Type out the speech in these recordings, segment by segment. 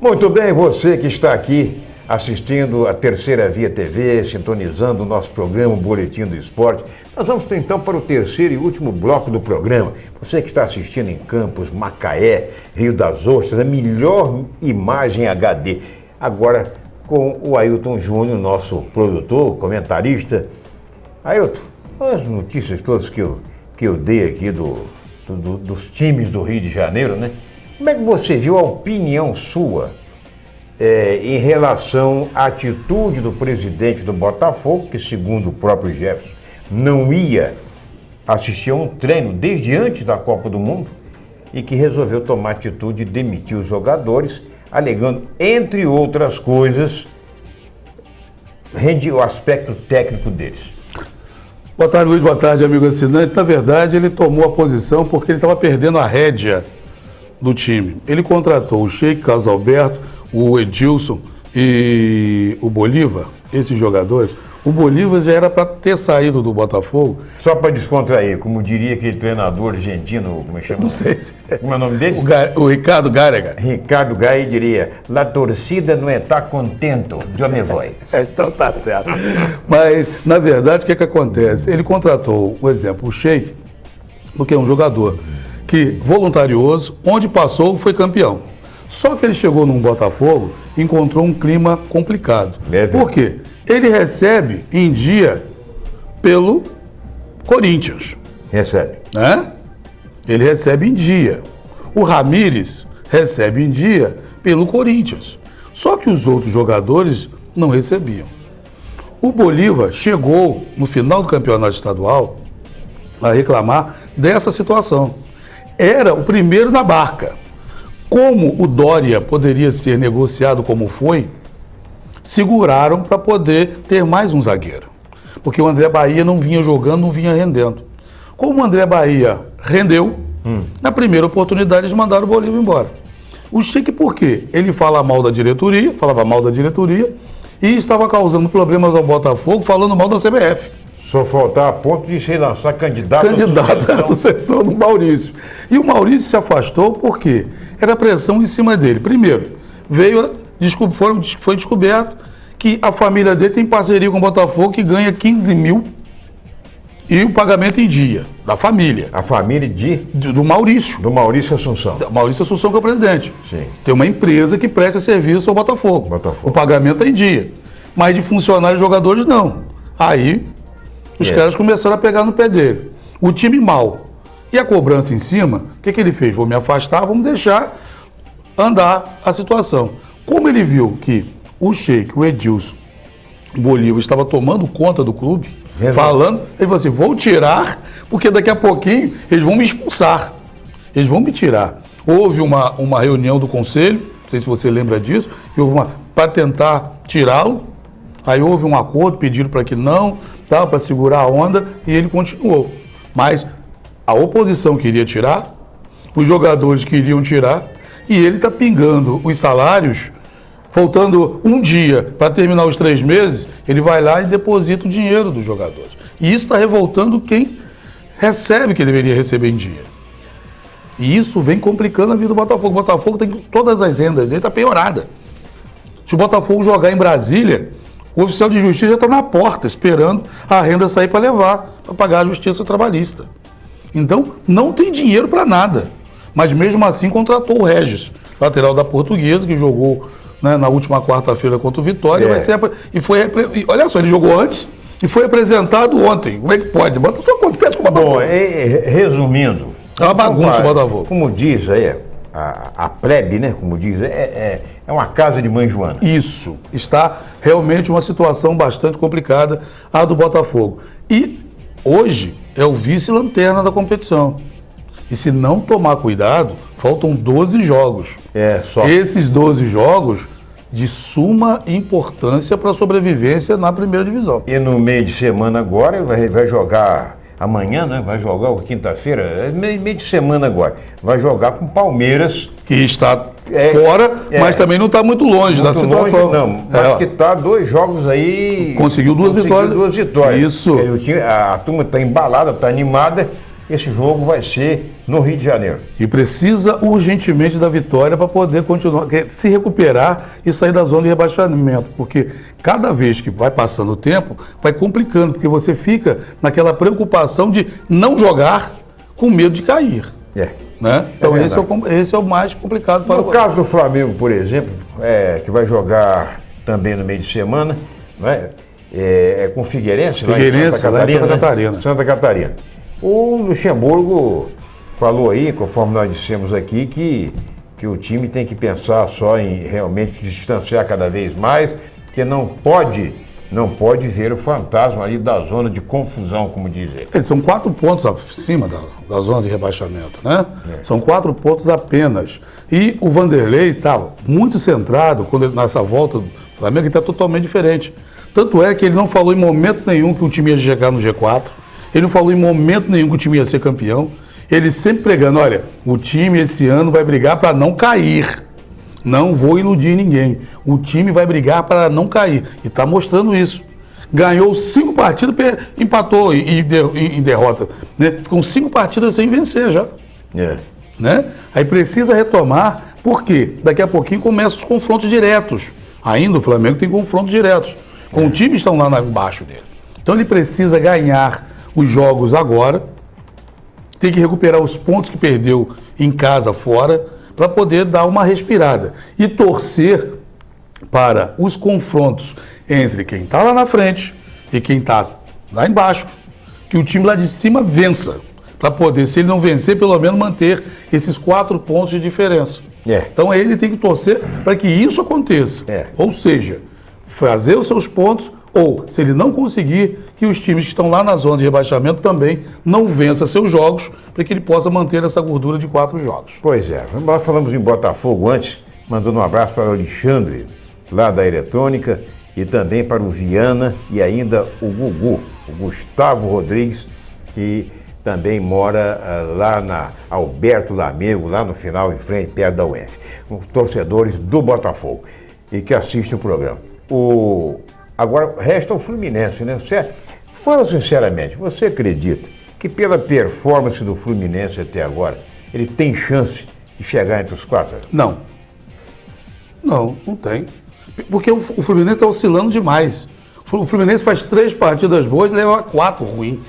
Muito bem, você que está aqui assistindo a Terceira Via TV, sintonizando o nosso programa, o Boletim do Esporte. Nós vamos então para o terceiro e último bloco do programa. Você que está assistindo em Campos, Macaé, Rio das Ostras, a melhor imagem HD. Agora com o Ailton Júnior, nosso produtor, comentarista. Ailton, as notícias todas que eu dei aqui dos times do Rio de Janeiro, né? Como é que você viu a opinião sua em relação à atitude do presidente do Botafogo, que segundo o próprio Jefferson, não ia assistir a um treino desde antes da Copa do Mundo e que resolveu tomar atitude de demitir os jogadores, alegando, entre outras coisas, o aspecto técnico deles. Boa tarde, Luiz. Boa tarde, amigo assinante. Na verdade, ele tomou a posição porque ele estava perdendo a rédea do time. Ele contratou o Sheik Casalberto, o Edilson e o Bolívar, esses jogadores. O Bolívar já era para ter saído do Botafogo. Só para descontrair, como diria aquele treinador argentino, como é que chama? Não sei se... Como é o nome dele? O Ricardo Gareca. Ricardo Gareca diria, la torcida não está contento, eu me vou. Então tá certo. Mas, na verdade, o que acontece? Ele contratou, por exemplo, o Sheik, porque é um jogador que, voluntarioso, onde passou, foi campeão. Só que ele chegou num Botafogo e encontrou um clima complicado. Por quê? Ele recebe em dia pelo Corinthians. Recebe. Né? Ele recebe em dia. O Ramírez recebe em dia pelo Corinthians. Só que os outros jogadores não recebiam. O Bolívar chegou, no final do campeonato estadual, a reclamar dessa situação. Era o primeiro na barca. Como o Dória poderia ser negociado como foi, seguraram para poder ter mais um zagueiro. Porque o André Bahia não vinha jogando, não vinha rendendo. Como o André Bahia rendeu, na primeira oportunidade eles mandaram o Bolívar embora. O Sheik, por quê? Ele falava mal da diretoria e estava causando problemas ao Botafogo, falando mal da CBF. Só faltar a ponto de se lançar candidato à sucessão do Maurício. E o Maurício se afastou porque era pressão em cima dele. Primeiro, foi descoberto que a família dele tem parceria com o Botafogo que ganha 15 mil e o pagamento em dia, da família. A família do Maurício. Do Maurício Assunção. Maurício Assunção, que é o presidente. Sim. Tem uma empresa que presta serviço ao Botafogo. O pagamento é em dia. Mas de funcionários e jogadores, não. Aí... os caras começaram a pegar no pé dele. O time mal. E a cobrança em cima, o que ele fez? Vou me afastar, vamos deixar andar a situação. Como ele viu que o Sheik, o Edilson, o Bolívar estava tomando conta do clube, falando, ele falou assim, vou tirar, porque daqui a pouquinho eles vão me expulsar. Eles vão me tirar. Houve uma reunião do conselho, não sei se você lembra disso, para tentar tirá-lo. Aí houve um acordo, pediram para que não, para segurar a onda, e ele continuou. Mas a oposição queria tirar, os jogadores queriam tirar, e ele está pingando os salários, faltando um dia para terminar os 3 meses, ele vai lá e deposita o dinheiro dos jogadores. E isso está revoltando quem recebe, que deveria receber em dia. E isso vem complicando a vida do Botafogo. O Botafogo tem todas as rendas dele, está piorada. Se o Botafogo jogar em Brasília, o oficial de justiça já está na porta, esperando a renda sair para levar, para pagar a justiça trabalhista. Então, não tem dinheiro para nada. Mas mesmo assim contratou o Regis, lateral da Portuguesa, que jogou, né, na última quarta-feira contra o Vitória. Olha só, ele jogou antes e foi apresentado ontem. Como é que pode? Isso acontece com o Botafogo. Bom, resumindo... é uma bagunça o Botafogo. Como diz aí, a plebe, né? Como diz, é uma casa de mãe Joana. Isso. Está realmente uma situação bastante complicada, a do Botafogo. E hoje é o vice-lanterna da competição. E se não tomar cuidado, faltam 12 jogos. Esses 12 jogos de suma importância para a sobrevivência na primeira divisão. E no meio de semana agora vai jogar... amanhã, né? Vai jogar, quinta-feira, meio de semana agora. Vai jogar com o Palmeiras. Que está fora, mas também não está muito longe da situação. Longe, não, acho que está 2 jogos aí. Conseguiu 2 vitórias. Isso. A turma está embalada, está animada. Esse jogo vai ser no Rio de Janeiro. E precisa urgentemente da vitória para poder continuar, se recuperar e sair da zona de rebaixamento. Porque cada vez que vai passando o tempo, vai complicando, porque você fica naquela preocupação de não jogar com medo de cair. Né? Então esse é o mais complicado para o... No caso do Flamengo, por exemplo, que vai jogar também no meio de semana, né? Com Figueirense, lá em Santa Catarina. Santa Catarina. O Luxemburgo falou aí, conforme nós dissemos aqui, que o time tem que pensar só em realmente se distanciar cada vez mais, que não pode ver o fantasma ali da zona de confusão, como diz ele. Eles são 4 pontos acima da zona de rebaixamento, né? São 4 pontos apenas. E o Vanderlei estava muito centrado, nessa volta do Flamengo, está totalmente diferente. Tanto é que ele não falou em momento nenhum que o time ia chegar no G4, ele não falou em momento nenhum que o time ia ser campeão. Ele sempre pregando, olha, o time esse ano vai brigar para não cair. Não vou iludir ninguém. O time vai brigar para não cair. E está mostrando isso. Ganhou 5 partidas, empatou em derrota. Né? Ficam 5 partidas sem vencer já. Né? Aí precisa retomar, porque daqui a pouquinho começam os confrontos diretos. Ainda o Flamengo tem confrontos diretos. Com o time que estão lá embaixo dele. Então ele precisa ganhar os jogos agora. Tem que recuperar os pontos que perdeu em casa, fora, para poder dar uma respirada. E torcer para os confrontos entre quem está lá na frente e quem está lá embaixo, que o time lá de cima vença. Para poder, se ele não vencer, pelo menos manter esses 4 pontos de diferença. Então ele tem que torcer para que isso aconteça. Ou seja, fazer os seus pontos, ou, se ele não conseguir, que os times que estão lá na zona de rebaixamento também não vençam seus jogos, para que ele possa manter essa gordura de 4 jogos. Pois é. Nós falamos em Botafogo antes, mandando um abraço para o Alexandre, lá da Eletrônica, e também para o Viana e ainda o Gugu, o Gustavo Rodrigues, que também mora lá na Alberto Lamego, lá no final, em frente, perto da UF. Torcedores do Botafogo e que assistem o programa. Agora, resta o Fluminense, né? Fala sinceramente, você acredita que pela performance do Fluminense até agora, ele tem chance de chegar entre os 4? Não. Não tem. Porque o Fluminense está oscilando demais. O Fluminense faz 3 partidas boas e leva 4 ruins.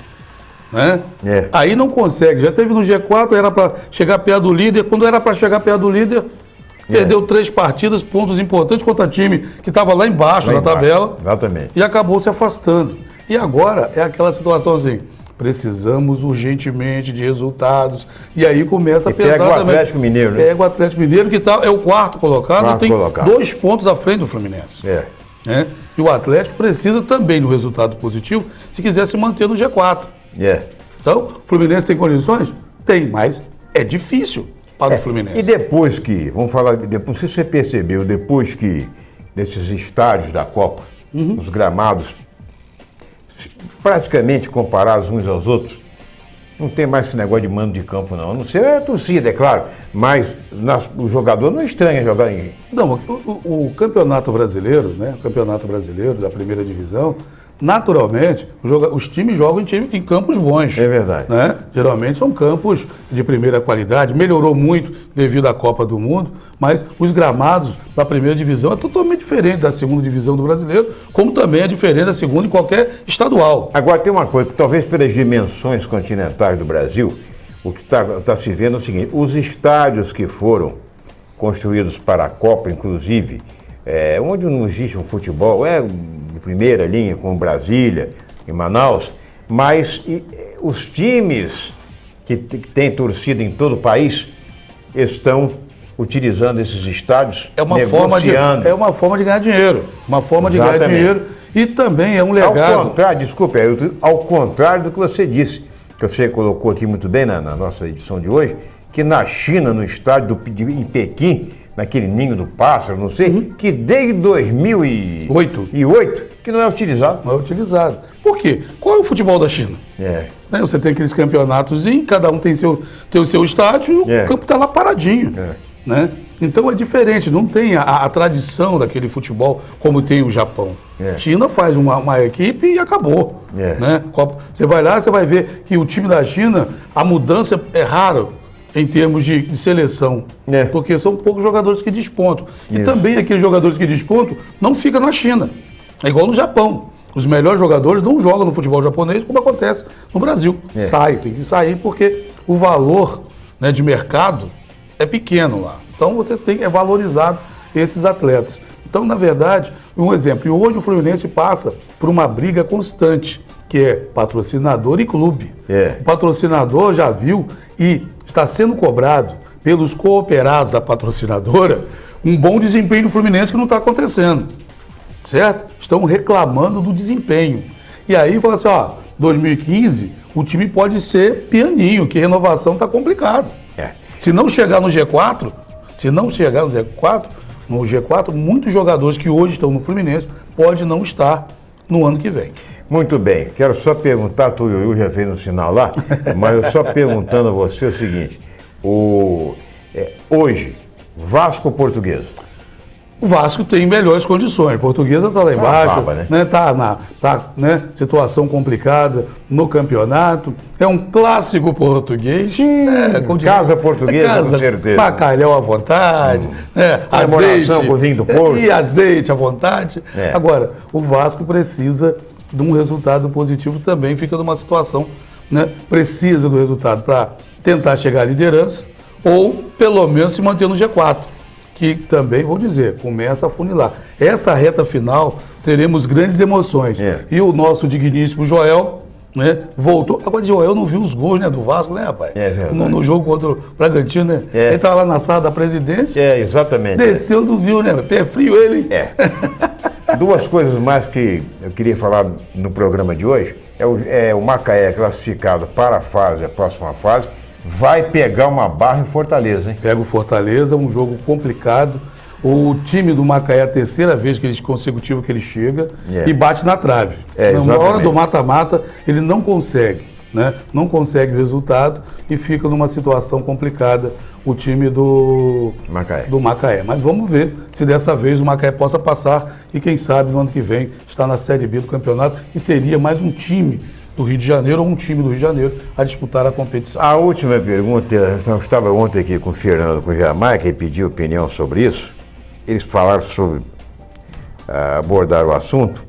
Né? Aí não consegue. Já teve no G4, era para chegar perto do líder. Quando era para chegar perto do líder, perdeu 3 partidas, pontos importantes contra time que estava lá embaixo na tabela. Exatamente. E acabou se afastando. E agora é aquela situação assim, precisamos urgentemente de resultados. E aí começa a pesar também. Pega o Atlético Mineiro, né? Pega o Atlético Mineiro, que é o 4º colocado, tem 2 pontos à frente do Fluminense. Né? E o Atlético precisa também do resultado positivo se quiser se manter no G4. Então, o Fluminense tem condições? Tem, mas é difícil para o Fluminense. E depois que, vamos falar, depois, se você percebeu, depois que nesses estádios da Copa, os gramados praticamente comparados uns aos outros, não tem mais esse negócio de mando de campo, não. A não ser a torcida, é claro, mas o jogador não estranha jogar em... Não, o Campeonato Brasileiro, né? O Campeonato Brasileiro da primeira divisão, naturalmente, os times jogam em campos bons. É verdade. Né? Geralmente são campos de primeira qualidade, melhorou muito devido à Copa do Mundo, mas os gramados da primeira divisão é totalmente diferente da segunda divisão do brasileiro, como também é diferente da segunda em qualquer estadual. Agora tem uma coisa, que talvez pelas dimensões continentais do Brasil, o que está se vendo é o seguinte, os estádios que foram construídos para a Copa, inclusive, onde não existe um futebol, de primeira linha, como Brasília, em Manaus, mas os times que têm torcida em todo o país estão utilizando esses estádios, é uma forma de ganhar dinheiro. Uma forma de ganhar dinheiro e também é um legado. Ao contrário do que você disse, que você colocou aqui muito bem na nossa edição de hoje, que na China, no estádio em Pequim, naquele ninho do pássaro, não sei, que desde 2008 que não é utilizado. Não é utilizado. Por quê? Qual é o futebol da China? Você tem aqueles campeonatos, cada um tem o seu estádio e o campo está lá paradinho. Né? Então é diferente, não tem a tradição daquele futebol como tem o Japão. China faz uma equipe e acabou. Né? Você vai lá, você vai ver que o time da China, a mudança é raro. em termos de seleção. Porque são poucos jogadores que despontam. E também aqueles jogadores que despontam não ficam na China. É igual no Japão. Os melhores jogadores não jogam no futebol japonês, como acontece no Brasil. Tem que sair porque o valor, né, de mercado é pequeno lá. Então você é valorizado esses atletas. Então, na verdade, um exemplo. E hoje o Fluminense passa por uma briga constante, que é patrocinador e clube. O patrocinador já viu e está sendo cobrado pelos cooperados da patrocinadora um bom desempenho do Fluminense que não está acontecendo. Certo? Estão reclamando do desempenho. E aí fala assim, 2015 o time pode ser pianinho, que renovação está complicado. Se não chegar no G4, muitos jogadores que hoje estão no Fluminense podem não estar no ano que vem. Muito bem, quero só perguntar, tu já fez um sinal lá, mas eu só perguntando a você o seguinte, hoje, Vasco ou Portuguesa? O Vasco tem melhores condições. A Portuguesa está lá embaixo, tá, situação complicada no campeonato. É um clássico português. Sim, casa portuguesa, com certeza. Bacalhau à vontade, azeite, com vinho do Porto. E azeite à vontade. Agora, o Vasco precisa de um resultado positivo também, fica numa situação, precisa do resultado para tentar chegar à liderança ou, pelo menos, se manter no G4. Que também, vou dizer, começa a funilar. Essa reta final, teremos grandes emoções. E o nosso digníssimo Joel, voltou. Agora, Joel não viu os gols, do Vasco, rapaz? No jogo contra o Bragantino, né? Ele estava lá na sala da presidência. Exatamente. Desceu, não viu, Pé frio ele. Duas coisas mais que eu queria falar no programa de hoje. O Macaé classificado para a próxima fase. Vai pegar uma barra em Fortaleza, hein? Pega o Fortaleza, um jogo complicado. O time do Macaé é a terceira vez consecutiva que ele chega e bate na trave. Na hora do mata-mata, ele não consegue, Não consegue o resultado e fica numa situação complicada o time do Macaé. Mas vamos ver se dessa vez o Macaé possa passar e quem sabe no ano que vem está na Série B do campeonato e seria mais um time do Rio de Janeiro ou um time do Rio de Janeiro a disputar a competição. A última pergunta, eu estava ontem aqui com o Fernando, com o Jamaica, e pedi opinião sobre isso. Eles falaram sobre abordar o assunto,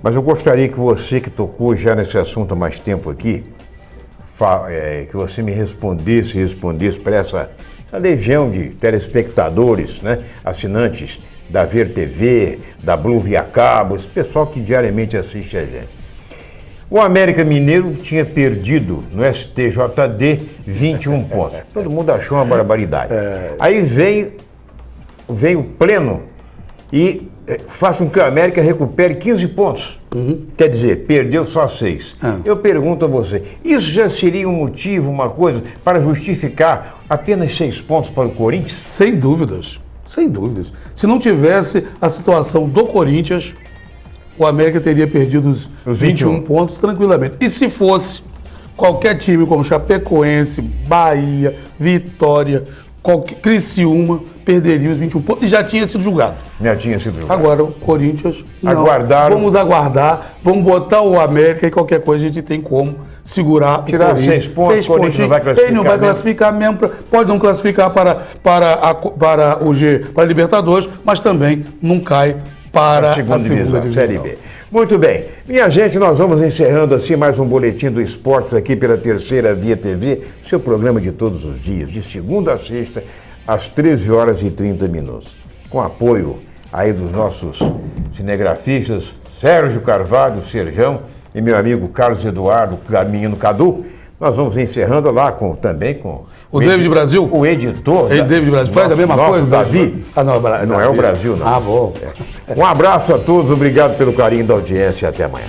mas eu gostaria que você, que tocou já nesse assunto há mais tempo aqui, que você me respondesse para essa legião de telespectadores, assinantes da Ver TV, da Blue Via Cabo, esse pessoal que diariamente assiste a gente. O América Mineiro tinha perdido no STJD 21 pontos. Todo mundo achou uma barbaridade. Aí vem o Pleno e faz com que o América recupere 15 pontos. Quer dizer, perdeu só 6. Eu pergunto a você, isso já seria um motivo, uma coisa, para justificar apenas 6 pontos para o Corinthians? Sem dúvidas. Se não tivesse a situação do Corinthians, o América teria perdido os 21 pontos tranquilamente. E se fosse qualquer time como Chapecoense, Bahia, Vitória, Criciúma, perderia os 21 pontos e já tinha sido julgado. Agora o Corinthians, não. Vamos aguardar, vamos botar o América e qualquer coisa a gente tem como segurar. Tirar 6 pontos, 6 pontos. Ele não vai classificar mesmo, pode não classificar para a Libertadores, mas também não cai para a segunda divisão. Série B. Muito bem. Minha gente, nós vamos encerrando assim mais um Boletim do Esportes aqui pela Terceira Via TV, seu programa de todos os dias, de segunda a sexta, às 13h30. Com apoio aí dos nossos cinegrafistas, Sérgio Carvalho, Serjão, e meu amigo Carlos Eduardo, menino Cadu. Nós vamos encerrando lá também com o David Brasil? O editor. David Brasil faz a mesma coisa, Davi? Não é o Brasil, não. Bom. Um abraço a todos, obrigado pelo carinho da audiência e até amanhã.